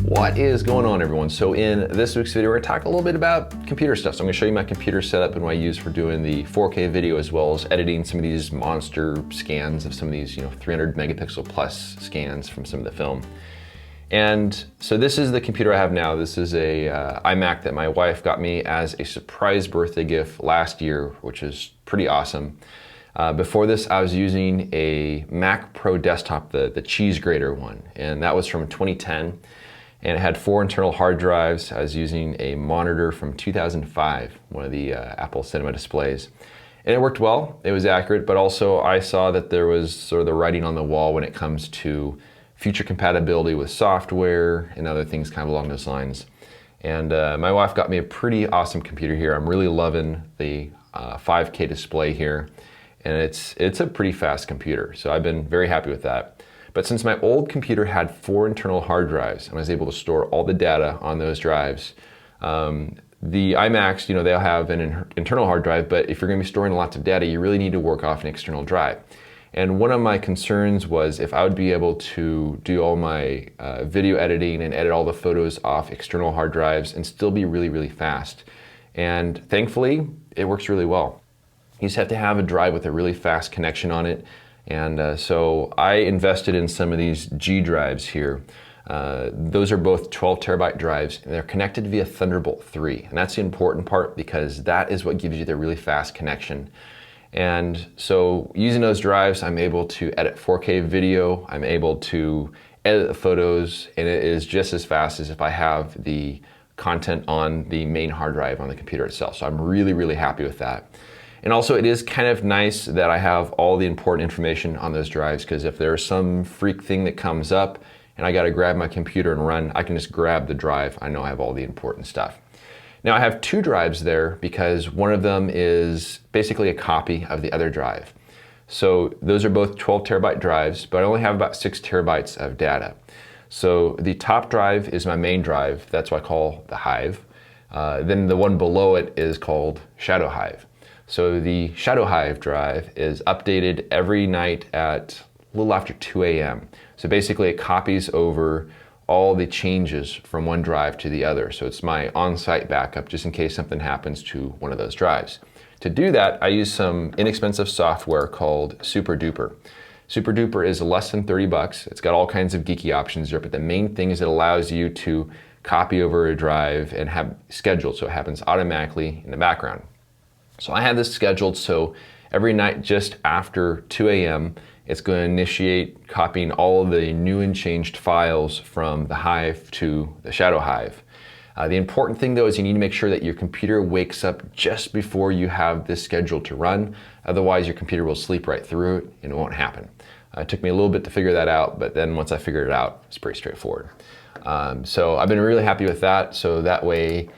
What is going on, everyone? So in this week's video, we're gonna talk a little bit about computer stuff. So I'm gonna show you my computer setup and what I use for doing the 4K video, as well as editing some of these monster scans of some of these, 300 megapixel plus scans from some of the film. And so this is the computer I have now. This is a iMac that my wife got me as a surprise birthday gift last year, which is pretty awesome. Before this, I was using a Mac Pro desktop, the cheese grater one, and that was from 2010. And it had 4 internal hard drives. I was using a monitor from 2005, one of the Apple Cinema displays. And it worked well, it was accurate, but also I saw that there was sort of the writing on the wall when it comes to future compatibility with software and other things kind of along those lines. And my wife got me a pretty awesome computer here. I'm really loving the 5K display here. And it's a pretty fast computer, so I've been very happy with that. But since my old computer had 4 internal hard drives and I was able to store all the data on those drives, the iMacs, they'll have an internal hard drive, but if you're going to be storing lots of data, you really need to work off an external drive. And one of my concerns was if I would be able to do all my video editing and edit all the photos off external hard drives and still be really, really fast. And thankfully, it works really well. You just have to have a drive with a really fast connection on it. And so I invested in some of these G drives here. Those are both 12 terabyte drives, and they're connected via Thunderbolt 3. And that's the important part because that is what gives you the really fast connection. And so using those drives, I'm able to edit 4K video, I'm able to edit the photos, and it is just as fast as if I have the content on the main hard drive on the computer itself. So I'm really, really happy with that. And also it is kind of nice that I have all the important information on those drives, because if there's some freak thing that comes up and I gotta grab my computer and run, I can just grab the drive. I know I have all the important stuff. Now I have 2 drives there because one of them is basically a copy of the other drive. So those are both 12 terabyte drives, but I only have about 6 terabytes of data. So the top drive is my main drive. That's what I call the Hive. Then the one below it is called Shadow Hive. So the Shadow Hive drive is updated every night at a little after 2 a.m. So basically it copies over all the changes from one drive to the other. So it's my on-site backup just in case something happens to one of those drives. To do that, I use some inexpensive software called SuperDuper. SuperDuper is less than 30 bucks. It's got all kinds of geeky options there, but the main thing is it allows you to copy over a drive and have scheduled so it happens automatically in the background. So I have this scheduled so every night just after 2 a.m. it's going to initiate copying all of the new and changed files from the Hive to the Shadow Hive. The important thing though is you need to make sure that your computer wakes up just before you have this scheduled to run. Otherwise your computer will sleep right through it and it won't happen. It took me a little bit to figure that out, but then once I figured it out, it's pretty straightforward. So I've been really happy with that. So that way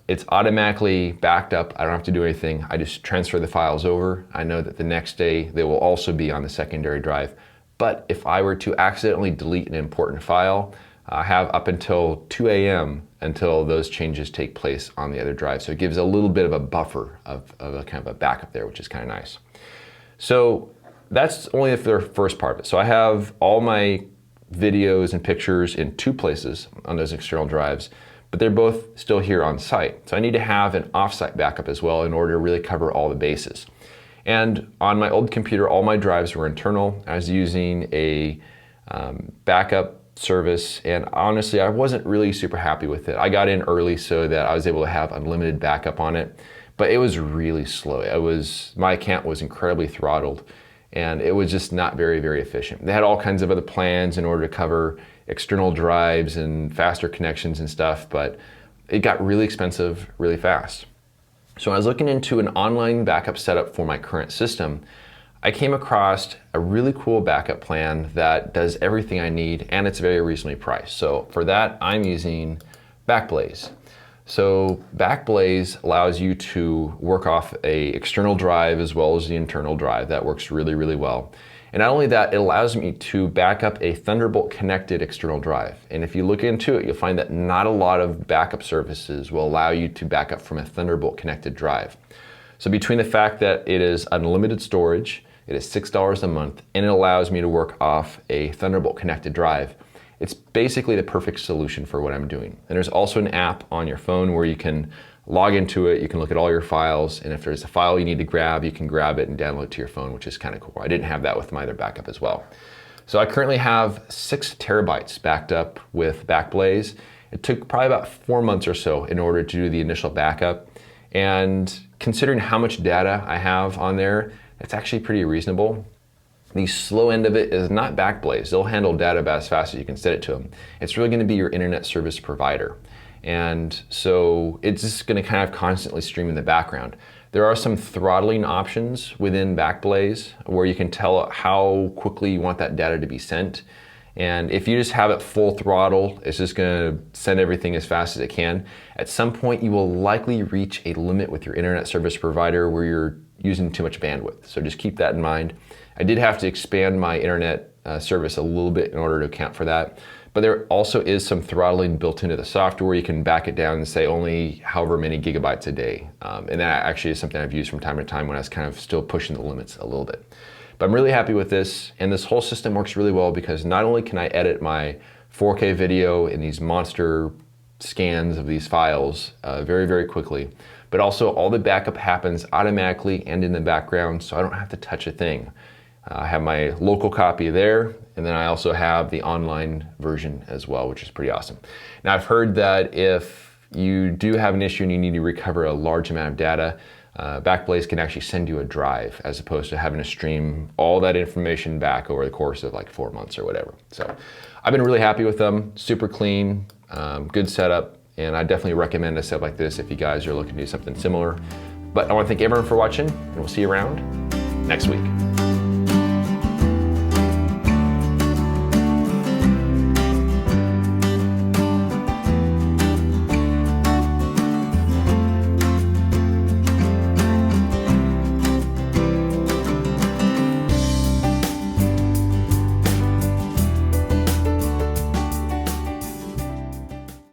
it's automatically backed up. I don't have to do anything. I just transfer the files over. I know that the next day they will also be on the secondary drive. But if I were to accidentally delete an important file, I have up until 2 a.m. until those changes take place on the other drive. So it gives a little bit of a buffer of a kind of a backup there, which is kind of nice. So that's only the first part of it. So I have all my videos and pictures in 2 places on those external drives, but they're both still here on site. So I need to have an offsite backup as well in order to really cover all the bases. And on my old computer, all my drives were internal. I was using a backup service, and honestly, I wasn't really super happy with it. I got in early so that I was able to have unlimited backup on it, but it was really slow. My account was incredibly throttled, and it was just not very, very efficient. They had all kinds of other plans in order to cover external drives and faster connections and stuff, but it got really expensive really fast. So I was looking into an online backup setup for my current system. I came across a really cool backup plan that does everything I need, and it's very reasonably priced. So for that, I'm using Backblaze. So Backblaze allows you to work off an external drive as well as the internal drive. That works really, really well. And not only that, it allows me to back up a Thunderbolt connected external drive. And if you look into it, you'll find that not a lot of backup services will allow you to back up from a Thunderbolt connected drive. So between the fact that it is unlimited storage, it is $6 a month, and it allows me to work off a Thunderbolt connected drive, It's basically the perfect solution for what I'm doing. And there's also an app on your phone where you can log into it, you can look at all your files, and if there's a file you need to grab, you can grab it and download it to your phone, which is kind of cool. I didn't have that with my other backup as well. So I currently have 6 terabytes backed up with Backblaze. It took probably about 4 months or so in order to do the initial backup. And considering how much data I have on there, it's actually pretty reasonable. The slow end of it is not Backblaze. They'll handle data about as fast as you can set it to them. It's really gonna be your internet service provider. And so it's just gonna kind of constantly stream in the background. There are some throttling options within Backblaze where you can tell how quickly you want that data to be sent. And if you just have it full throttle, it's just gonna send everything as fast as it can. At some point, you will likely reach a limit with your internet service provider where you're using too much bandwidth. So just keep that in mind. I did have to expand my internet service a little bit in order to account for that. But there also is some throttling built into the software. You can back it down and say only however many gigabytes a day. And that actually is something I've used from time to time when I was kind of still pushing the limits a little bit. But I'm really happy with this, and this whole system works really well because not only can I edit my 4K video in these monster scans of these files very, very quickly, but also all the backup happens automatically and in the background, so I don't have to touch a thing. I have my local copy there, and then I also have the online version as well, which is pretty awesome. Now, I've heard that if you do have an issue and you need to recover a large amount of data, Backblaze can actually send you a drive as opposed to having to stream all that information back over the course of like 4 months or whatever. So I've been really happy with them, super clean, good setup, and I definitely recommend a setup like this if you guys are looking to do something similar. But I want to thank everyone for watching, and we'll see you around next week.